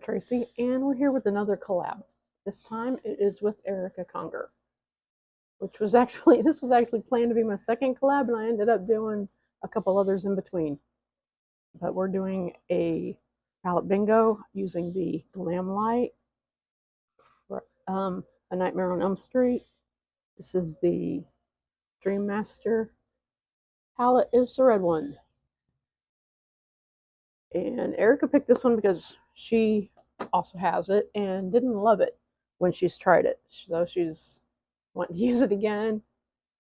Tracy, and we're here with another collab. This time it is with Erica Conger, which was actually this was actually planned to be my second collab, and I ended up doing a couple others in between. But we're doing a palette bingo using the Glamlite, A Nightmare on Elm Street. This is the Dream Master palette, is the red one. And Erica picked this one because she also has it and didn't love it when she's tried it. So she's wanting to use it again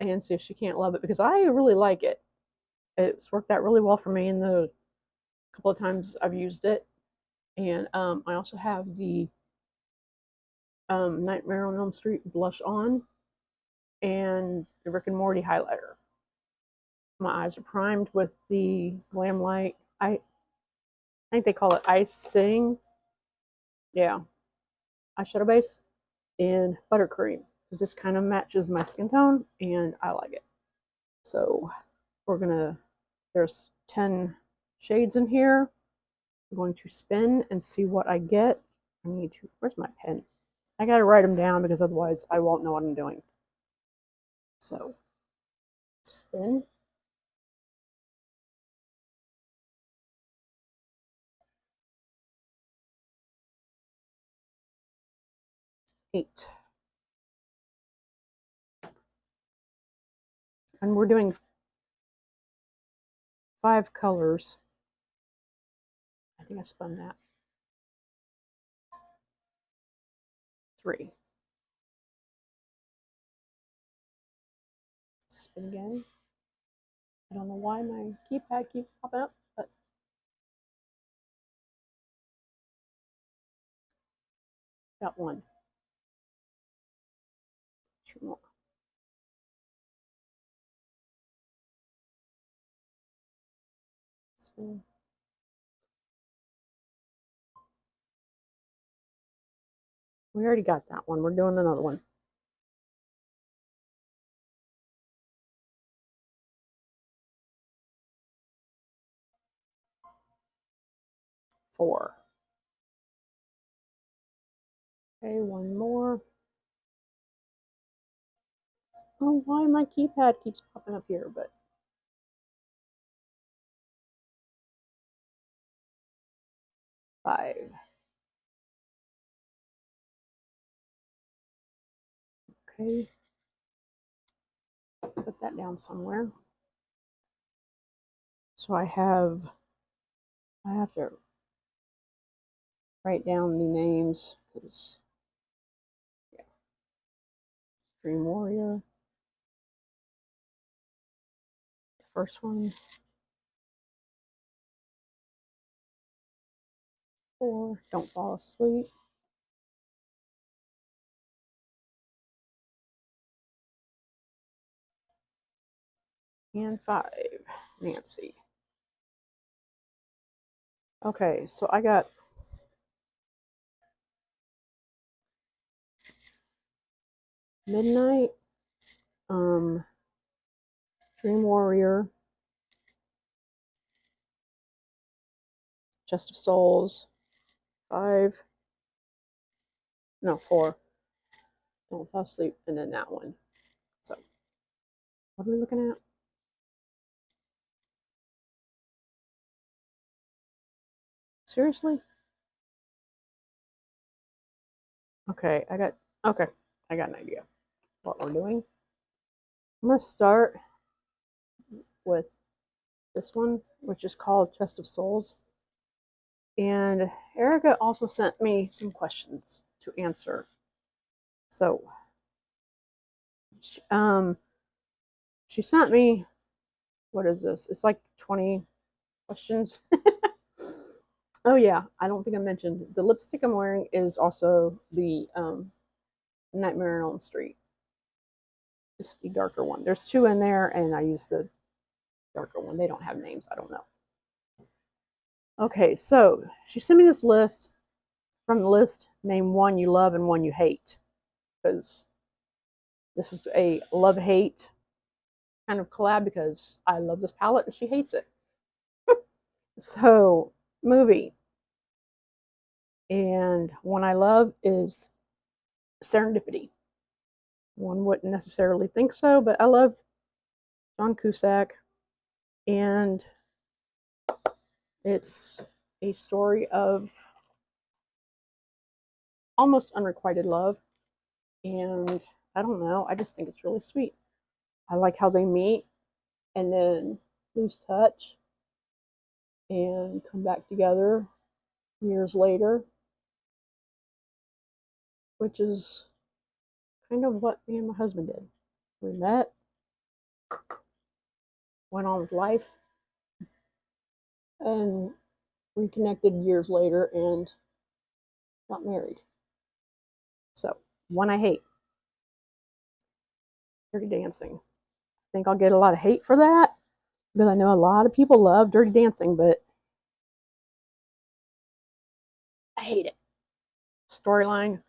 and see if she can't love it, because I really like it. It's worked out really well for me in the couple of times I've used it. And I also have the Nightmare on Elm Street blush on and the Rick and Morty highlighter. My eyes are primed with the Glamlite. I think they call it icing. Yeah, eyeshadow base and buttercream, because this kind of matches my skin tone and I like it. So there's 10 shades in here. I'm going to spin and see what I get. Where's my pen? I gotta write them down because otherwise I won't know what I'm doing. So, spin. Eight. And we're doing 5 colors. I think I spun that. 3. Spin again. I don't know why my keypad keeps popping up, but got 1. 2 more. Spin. We already got that one. We're doing another one. 4. Okay, 1 more. Oh, why my keypad keeps popping up here, but 5. Okay. Put that down somewhere. So I have to write down the names, because yeah. Dream Warrior. The first one. 4. Don't fall asleep. And 5. Nancy. Okay, so I got Midnight, Dream Warrior, Chest of Souls, 5, no, 4, Don't Fall Asleep, and then that one. So, what are we looking at? Seriously? Okay, I got an idea what we're doing. I'm gonna start with this one, which is called Chest of Souls. And Erica also sent me some questions to answer. So, she sent me, what is this? It's like 20 questions. Oh yeah, I don't think I mentioned the lipstick I'm wearing is also the Nightmare on Elm Street. It's the darker one. There's 2 in there, and I use the darker one. They don't have names. I don't know. Okay, so she sent me this list. From the list, name 1 you love and 1 you hate, because this was a love-hate kind of collab, because I love this palette and she hates it. So, movie. And one I love is Serendipity. One wouldn't necessarily think so, but I love John Cusack, and it's a story of almost unrequited love. And I don't know, I just think it's really sweet. I like how they meet and then lose touch and come back together years later, which is kind of what me and my husband did. We met, went on with life, and reconnected years later and got married. So, one I hate, Dirty Dancing. I think I'll get a lot of hate for that because I know a lot of people love Dirty Dancing, but I hate it. Storyline.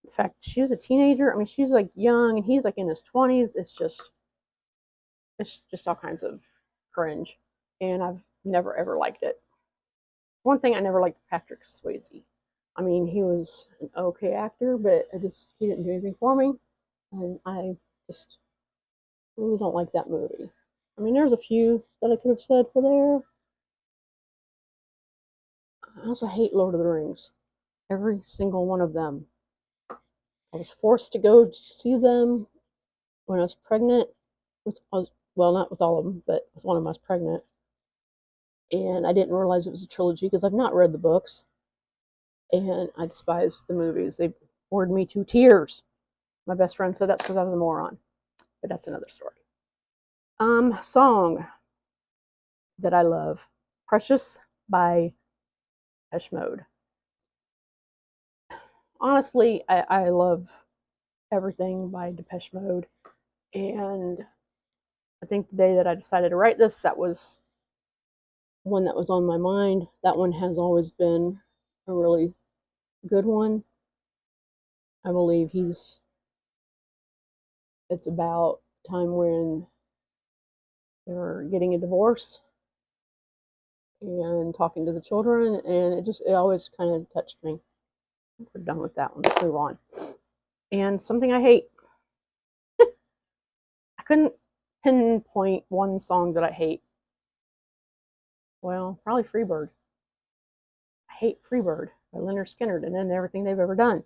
The fact she was a teenager. I mean, she's like young and he's like in his 20s. It's just all kinds of cringe. And I've never ever liked it. One thing I never liked Patrick Swayze. I mean, he was an okay actor, but he didn't do anything for me. And I just really don't like that movie. I mean, there's a few that I could have said for there. I also hate Lord of the Rings. Every single one of them. I was forced to go see them when I was pregnant. Well, not with all of them, but with one of them I was pregnant. And I didn't realize it was a trilogy because I've not read the books. And I despise the movies. They bored me to tears. My best friend said that's because I was a moron. But that's another story. Song that I love. Precious by Depeche Mode. Honestly, I love everything by Depeche Mode. And I think the day that I decided to write this, that was one that was on my mind. That one has always been a really good one. I believe it's about a time when they were getting a divorce and talking to the children, and it always kind of touched me. We're done with that one. Let's move on. And something I hate. I couldn't pinpoint one song that I hate. Well, probably Freebird. I hate Freebird by Lynyrd Skynyrd and then everything they've ever done.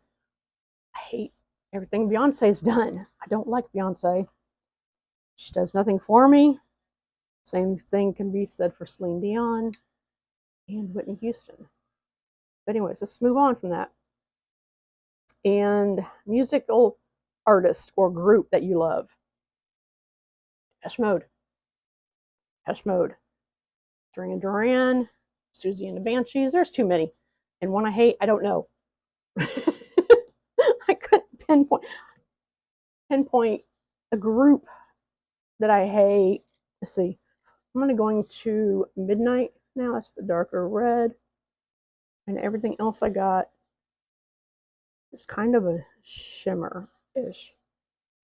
I hate everything Beyonce's done. I don't like Beyonce. She does nothing for me. Same thing can be said for Celine Dion and Whitney Houston. But anyways, let's move on from that. And musical artist or group that you love. Depeche Mode. Depeche Mode. Duran Duran, Susie and the Banshees. There's too many. And one I hate, I don't know. I couldn't pinpoint a group that I hate. Let's see. I'm going to Midnight now. That's the darker red. And everything else I got is kind of a shimmer-ish.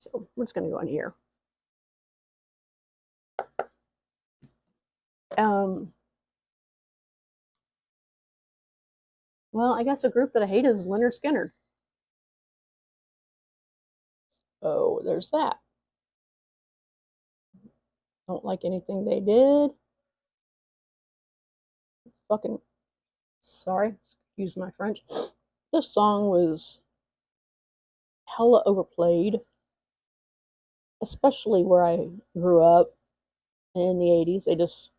So we're just going to go in here. Well, I guess a group that I hate is Lynyrd Skynyrd. Oh, there's that. Don't like anything they did. Fucking sorry, excuse my French. This song was hella overplayed, especially where I grew up in the 80s. They just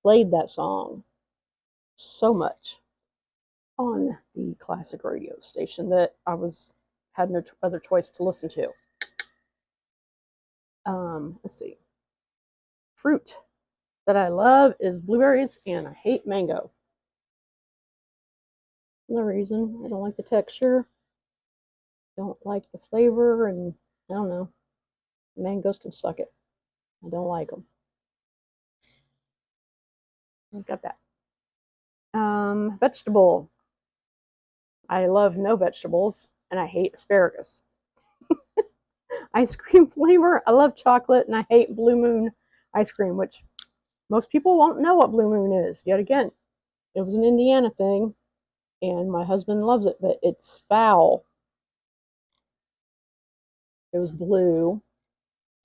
played that song so much on the classic radio station that I had no other choice to listen to. Let's see. Fruit that I love is blueberries, and I hate mango. No reason. I don't like the texture. Don't like the flavor, and I don't know. Mangoes can suck it. I don't like them. I've got that. Vegetable. I love no vegetables, and I hate asparagus. Ice cream flavor. I love chocolate, and I hate Blue Moon ice cream, which most people won't know what Blue Moon is. Yet again, it was an Indiana thing. and my husband loves it, but it's foul. It was blue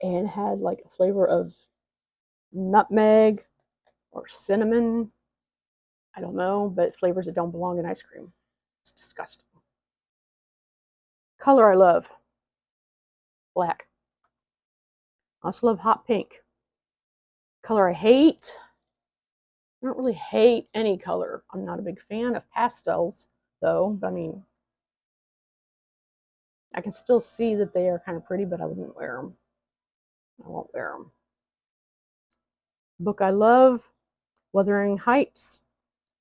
and had like a flavor of nutmeg or cinnamon. I don't know, but flavors that don't belong in ice cream. It's disgusting. Color I love, black. I also love hot pink. Color I hate, I don't really hate any color. I'm not a big fan of pastels, though. But I mean, I can still see that they are kind of pretty, but I wouldn't wear them. I won't wear them. Book I love, Wuthering Heights.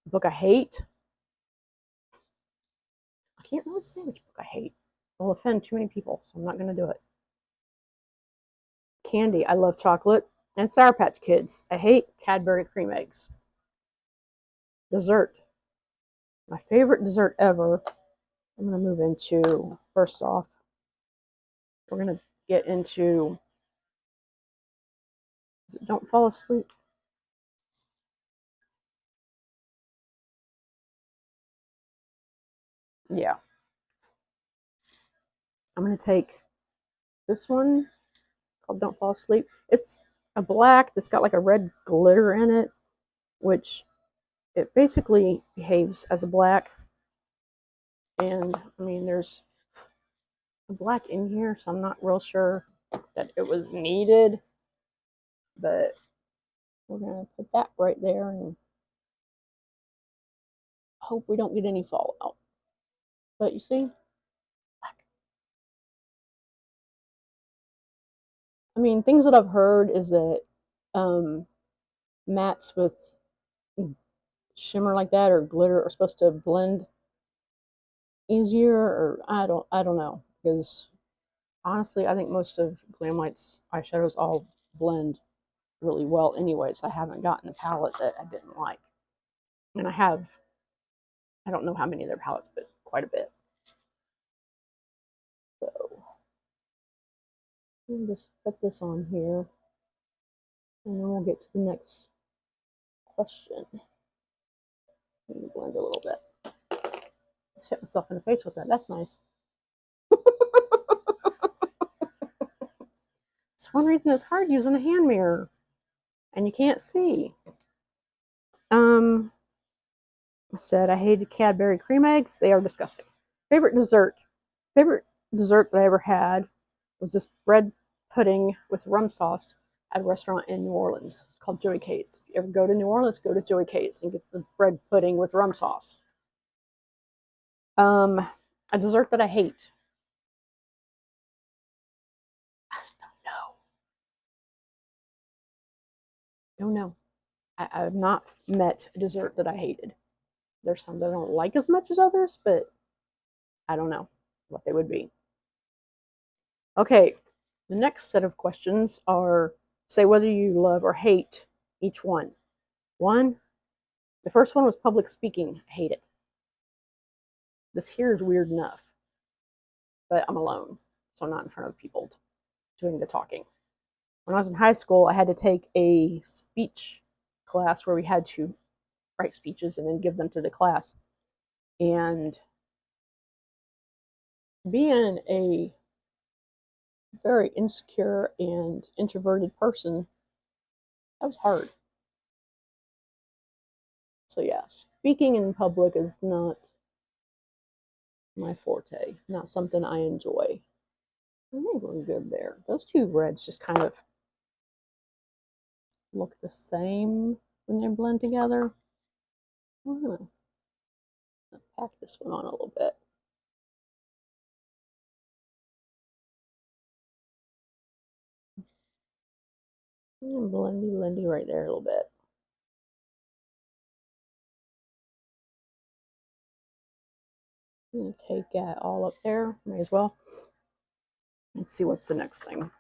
Book I hate. I can't really say which book I hate. I'll offend too many people, so I'm not going to do it. Candy. I love chocolate and Sour Patch Kids. I hate Cadbury cream eggs. Dessert. My favorite dessert ever. I'm going to move into, first off, we're going to get into, Don't Fall Asleep. Yeah. I'm going to take this one called Don't Fall Asleep. It's a black that's got like a red glitter in it, which it basically behaves as a black. And I mean, there's a black in here, so I'm not real sure that it was needed. But we're going to put that right there and hope we don't get any fallout. But you see, I mean, things that I've heard is that mattes with shimmer like that or glitter are supposed to blend easier, or I don't know, because honestly, I think most of Glamlite's eyeshadows all blend really well anyways. I haven't gotten a palette that I didn't like. And I don't know how many of their palettes, but quite a bit. So I'll just put this on here, and then we'll get to the next question. Let me blend a little bit. Just hit myself in the face with that. That's nice. It's one reason it's hard using a hand mirror, and you can't see. I said I hated Cadbury cream eggs. They are disgusting. Favorite dessert. Favorite dessert that I ever had was this bread pudding with rum sauce at a restaurant in New Orleans called Joey K's. If you ever go to New Orleans, go to Joey K's and get the bread pudding with rum sauce. A dessert that I hate. Don't know. I've not met a dessert that I hated. There's some that I don't like as much as others, but I don't know what they would be. Okay, the next set of questions are say whether you love or hate each one. The first one was public speaking. I hate it. This here is weird enough, but I'm alone, so I'm not in front of people doing the talking. When I was in high school, I had to take a speech class where we had to write speeches and then give them to the class. And being a very insecure and introverted person, that was hard. So yeah, speaking in public is not my forte, not something I enjoy. I think we're good there. Those two reds just kind of look the same when they blend together. I'm gonna pack this one on a little bit. And blendy right there a little bit. I'm gonna take that all up there, may as well. Let's see what's the next thing.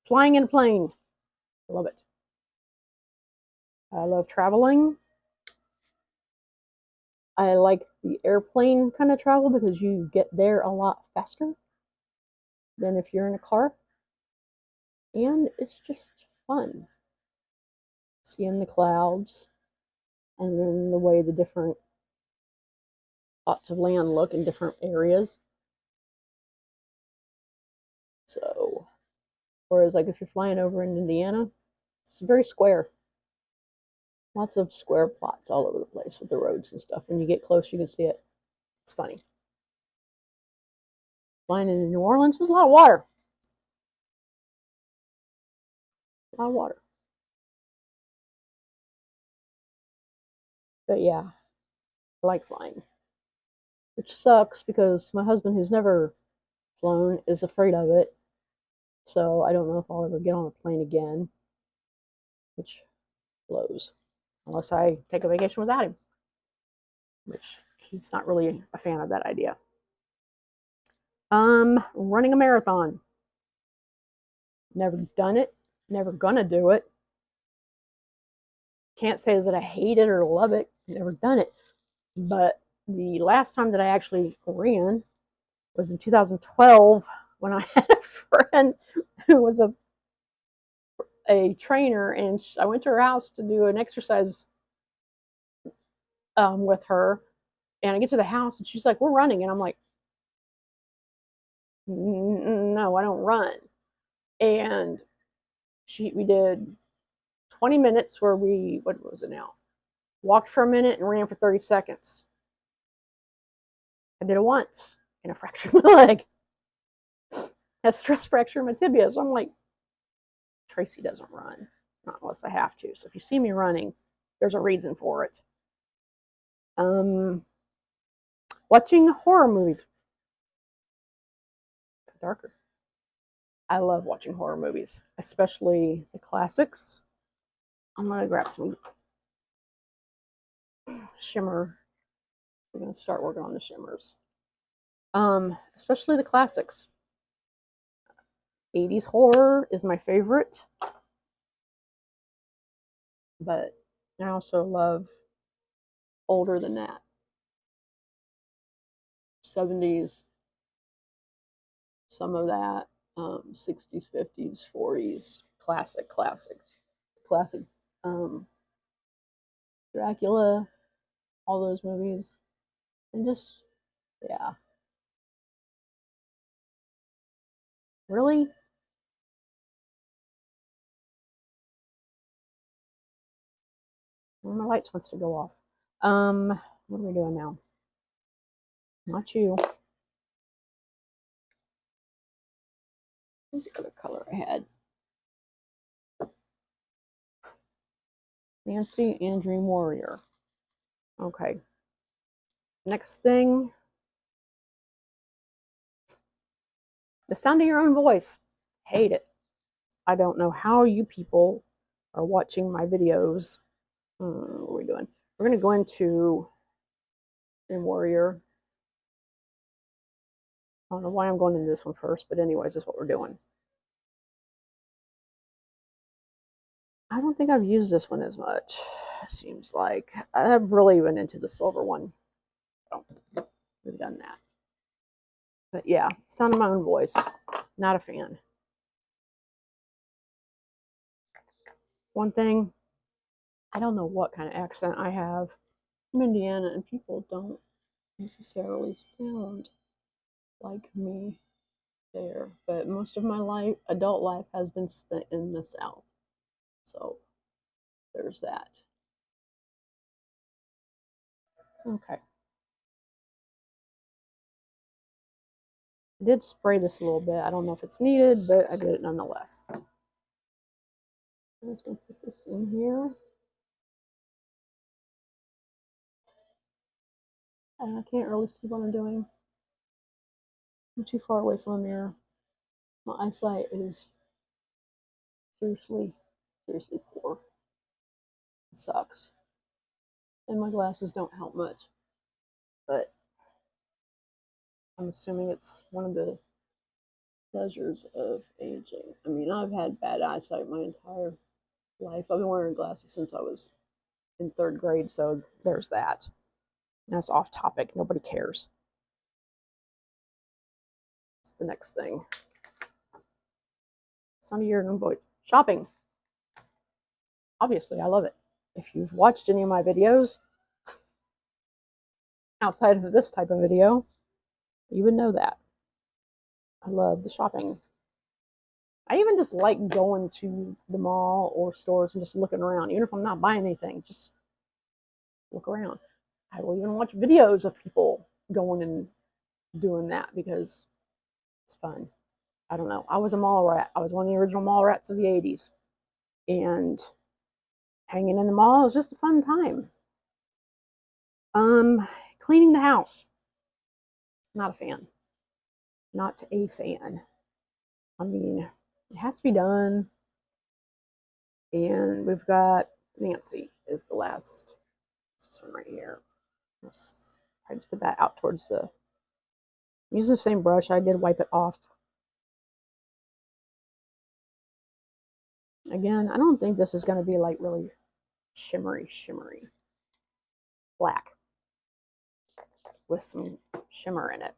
Flying in a plane. I love it. I love traveling. I like the airplane kind of travel because you get there a lot faster than if you're in a car. And it's just fun. Seeing the clouds and then the way the different lots of land look in different areas. So, whereas like if you're flying over in Indiana, it's very square. Lots of square plots all over the place with the roads and stuff. When you get close, you can see it. It's funny. Flying into New Orleans was a lot of water. A lot of water. But yeah, I like flying. Which sucks because my husband, who's never flown, is afraid of it. So I don't know if I'll ever get on a plane again, which blows. Unless I take a vacation without him, which he's not really a fan of that idea. Running a marathon. Never done it. Never gonna do it. Can't say that I hate it or love it. Never done it. But the last time that I actually ran was in 2012 when I had a friend who was a trainer, and I went to her house to do an exercise with her. And I get to the house and she's like, "We're running," and I'm like, "No, I don't run." And we did 20 minutes where what was it now? Walked for a minute and ran for 30 seconds. I did it once and I fractured my leg. A stress fracture in my tibia. So I'm like, Tracy doesn't run, not unless I have to. So if you see me running, there's a reason for it. Watching horror movies. Darker. I love watching horror movies, especially the classics. I'm gonna grab some shimmer. We're gonna start working on the shimmers. Especially the classics. 80s horror is my favorite, but I also love older than that. 70s, some of that, 60s, 50s, 40s, classics, classic Dracula, all those movies, and just, yeah. Really? Well, my lights wants to go off. What are we doing now? Not you. What's the other color I had? Nancy and Dream Warrior. Okay. Next thing. The sound of your own voice. Hate it. I don't know how you people are watching my videos. What are we doing? We're going to go into Dream Warrior. I don't know why I'm going into this one first, but anyways, that's what we're doing. I don't think I've used this one as much. Seems like I've really been into the silver one. Oh, we've done that. But yeah, sound of my own voice. Not a fan. One thing, I don't know what kind of accent I have. I'm Indiana, and people don't necessarily sound like me there. But most of my adult life, has been spent in the South. So there's that. Okay. I did spray this a little bit. I don't know if it's needed, but I did it nonetheless. I'm just going to put this in here. I can't really see what I'm doing. I'm too far away from the mirror. My eyesight is seriously poor. It sucks. And my glasses don't help much. But I'm assuming it's one of the pleasures of aging. I mean, I've had bad eyesight my entire life. I've been wearing glasses since I was in 3rd grade, so there's that. That's off topic. Nobody cares. What's the next thing? Sound of your own voice. Shopping. Obviously, I love it. If you've watched any of my videos, outside of this type of video, you would know that. I love the shopping. I even just like going to the mall or stores and just looking around, even if I'm not buying anything, just look around. I will even watch videos of people going and doing that because it's fun. I don't know. I was a mall rat. I was one of the original mall rats of the 80s. And hanging in the mall was just a fun time. Cleaning the house. Not a fan. Not a fan. I mean, it has to be done. And we've got Nancy is the last. This one right here. I just put that out towards the. I'm using the same brush. I did wipe it off. Again, I don't think this is going to be like really shimmery black with some shimmer in it.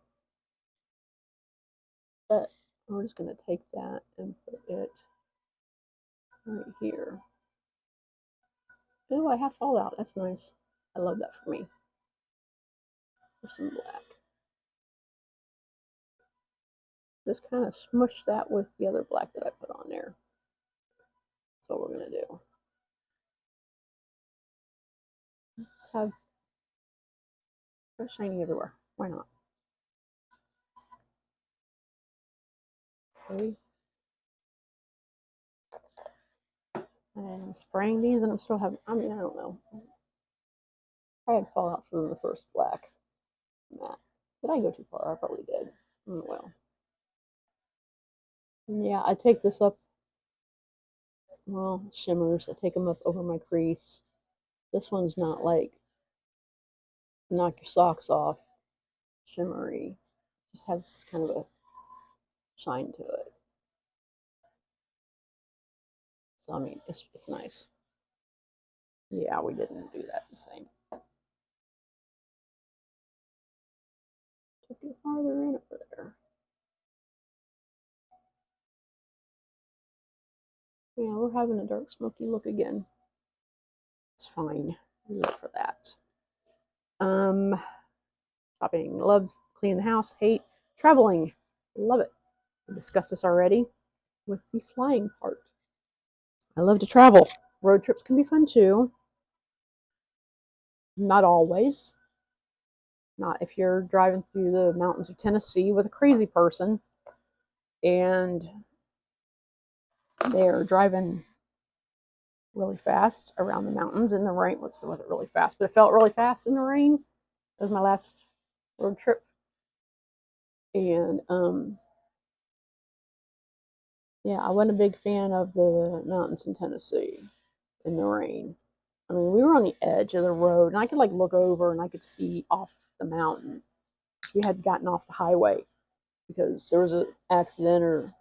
But we're just going to take that and put it right here. Oh, I have fallout. That's nice. I love that for me. There's some black. Just kind of smush that with the other black that I put on there. That's what we're going to do. Let's have shiny everywhere. Why not? Okay. And I'm spraying these and I'm still having, I mean, I don't know. I had fallout from the first black matte. Did I go too far? I probably did. Oh, well. Yeah, I take this up, well, shimmers. I take them up over my crease. This one's not like knock your socks off shimmery. Just has kind of a shine to it. So, I mean, it's nice. Yeah, we didn't do that the same. Took it farther in over there. Yeah, we're having a dark smoky look again. It's fine. We live for that. Shopping. Love cleaning the house. Hate traveling. Love it. We discussed this already with the flying part. I love to travel. Road trips can be fun too. Not always. Not if you're driving through the mountains of Tennessee with a crazy person and they're driving really fast around the mountains in the rain. Wasn't really fast, but it felt really fast in the rain. That was my last road trip. And yeah, I wasn't a big fan of the mountains in Tennessee in the rain. I mean, we were on the edge of the road, and I could like look over and I could see off the mountain. We had gotten off the highway because there was an accident or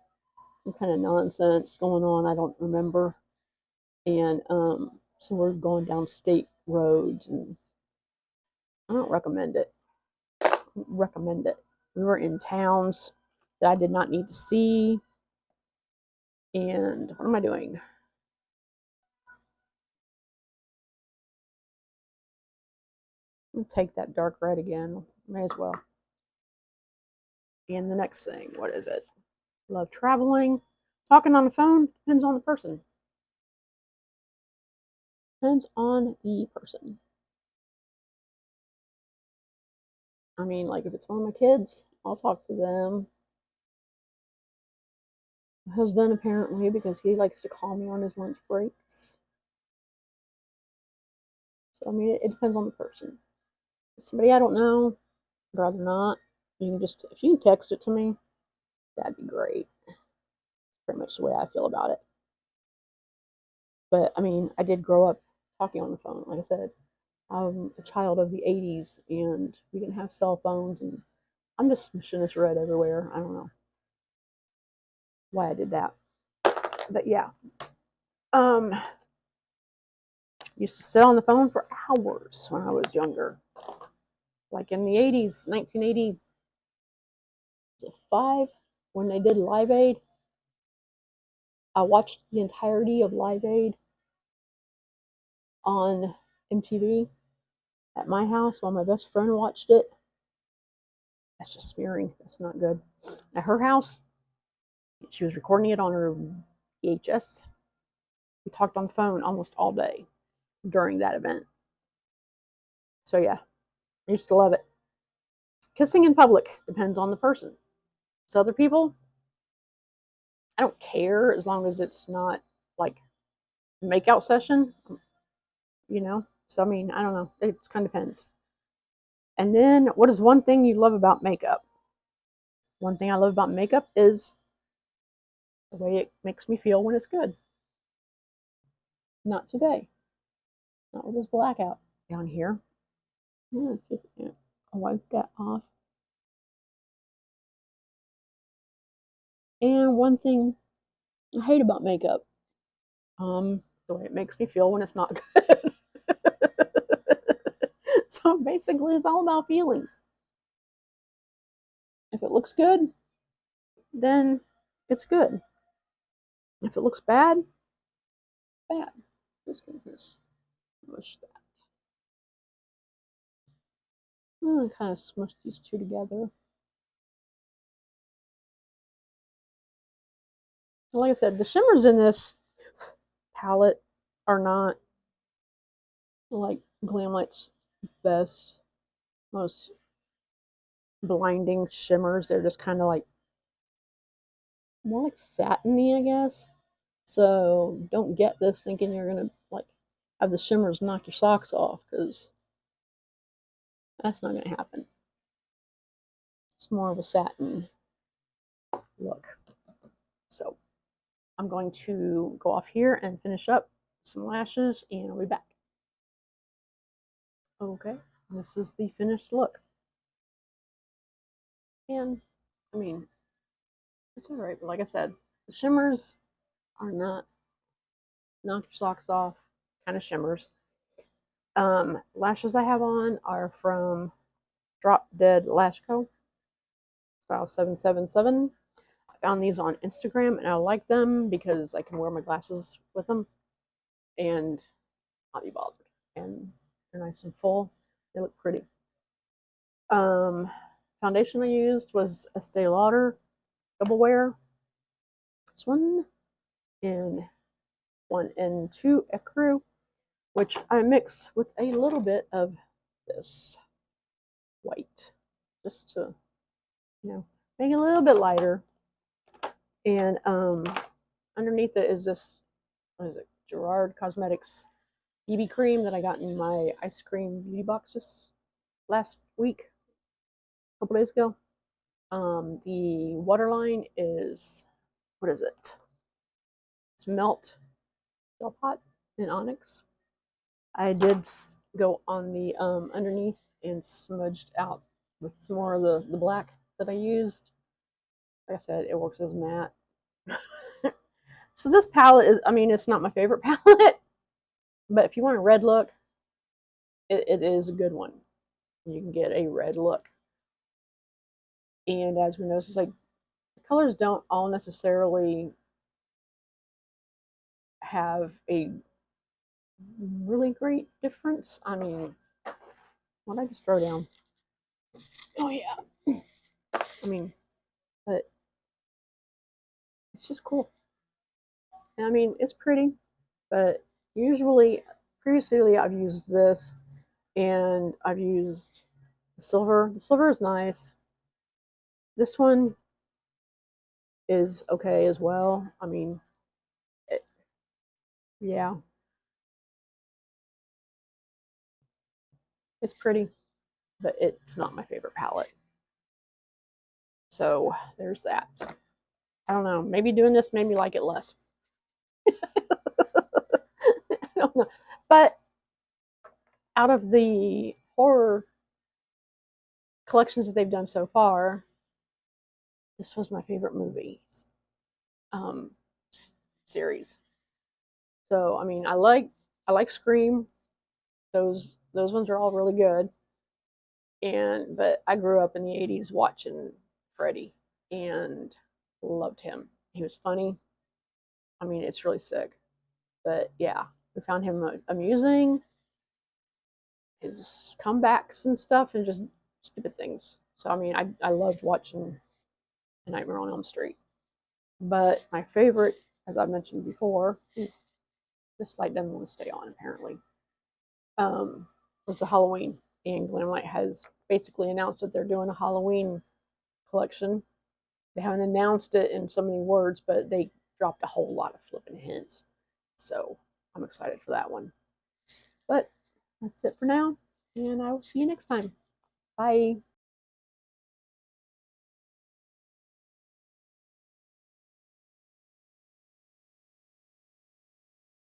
some kind of nonsense going on. I don't remember. And so we're going down state roads, and I don't recommend it. Recommend it. We were in towns that I did not need to see. And what am I doing? I'll take that dark red again. May as well. And the next thing, what is it? Love traveling. Talking on the phone depends on the person. Depends on the person. I mean, like if it's one of my kids, I'll talk to them. My husband, apparently, because he likes to call me on his lunch breaks. So, I mean, it depends on the person. If somebody I don't know, I'd rather not. You can just, if you can text it to me, that'd be great. Pretty much the way I feel about it. But, I mean, I did grow up talking on the phone. Like I said, I'm a child of the 80s, and we didn't have cell phones, and I'm just smishing this red everywhere. I don't know why I did that. But yeah. Used to sit on the phone for hours when I was younger. Like in the 80s, 1985, when they did Live Aid, I watched the entirety of Live Aid on MTV. at my house while my best friend watched it. That's just smearing. That's not good. At her house, she was recording it on her VHS. We talked on the phone almost all day during that event. So yeah, I used to love it. Kissing in public depends on the person. So other people, I don't care as long as it's not like makeout session, you know? So I mean, I don't know. It kind of depends. And then what is one thing you love about makeup? One thing I love about makeup is the way it makes me feel when it's good. Not today. Not with this blackout down here. I'll wipe that off. And one thing I hate about makeup, the way it makes me feel when it's not good. So basically, it's all about feelings. If it looks good, then it's good. If it looks bad, bad. Just gonna smush that. I'm gonna kind of smush these two together. Like I said, the shimmers in this palette are not like Glamlite's best, most blinding shimmers. They're just kind of like more like satiny, I guess. So don't get this thinking you're gonna like have the shimmers knock your socks off, because that's not gonna happen. It's more of a satin look. So I'm going to go off here and finish up some lashes, and I'll be back. Okay, this is the finished look. And I mean, it's all right, but like I said, the shimmers are not knock your socks off kind of shimmers. Lashes I have on are from Drop Dead Lash Co. Style 777. I found these on Instagram and I like them because I can wear my glasses with them and not be bothered. And they're nice and full. They look pretty. Foundation I used was Estee Lauder Double Wear. This one in 1 and 2 Ecru, which I mix with a little bit of this white, just to, make it a little bit lighter. And underneath it is this, what is it, Gerard Cosmetics BB cream that I got in my ice cream beauty boxes last week, a couple days ago. The waterline is, what is it? It's Melt Gel Pot in Onyx. I did go on the underneath and smudged out with some more of the black that I used. Like I said, it works as matte. So this palette is, I mean, it's not my favorite palette, but if you want a red look, it is a good one. You can get a red look. And as we notice, like, the colors don't all necessarily have a really great difference. I mean, what did I just throw down? Oh yeah. I mean, but it's just cool. And I mean, it's pretty, but previously I've used this, and I've used the silver. The silver is nice. This one is okay as well. I mean, yeah, it's pretty, but it's not my favorite palette. So there's that. I don't know. Maybe doing this made me like it less. I don't know. But out of the horror collections that they've done so far, this was my favorite movie um, series. So I mean, I like Scream. Those ones are all really good. But I grew up in the '80s watching Freddy and loved him. He was funny. I mean, it's really sick, but yeah, we found him amusing. his comebacks and stuff, and just stupid things. So I mean, I loved watching A Nightmare on Elm Street. But my favorite, as I mentioned before, this light doesn't want to stay on apparently, was the Halloween. And Glamlite has basically announced that they're doing a Halloween collection. They haven't announced it in so many words, but they dropped a whole lot of flipping hints. So I'm excited for that one. But that's it for now, and I will see you next time. Bye.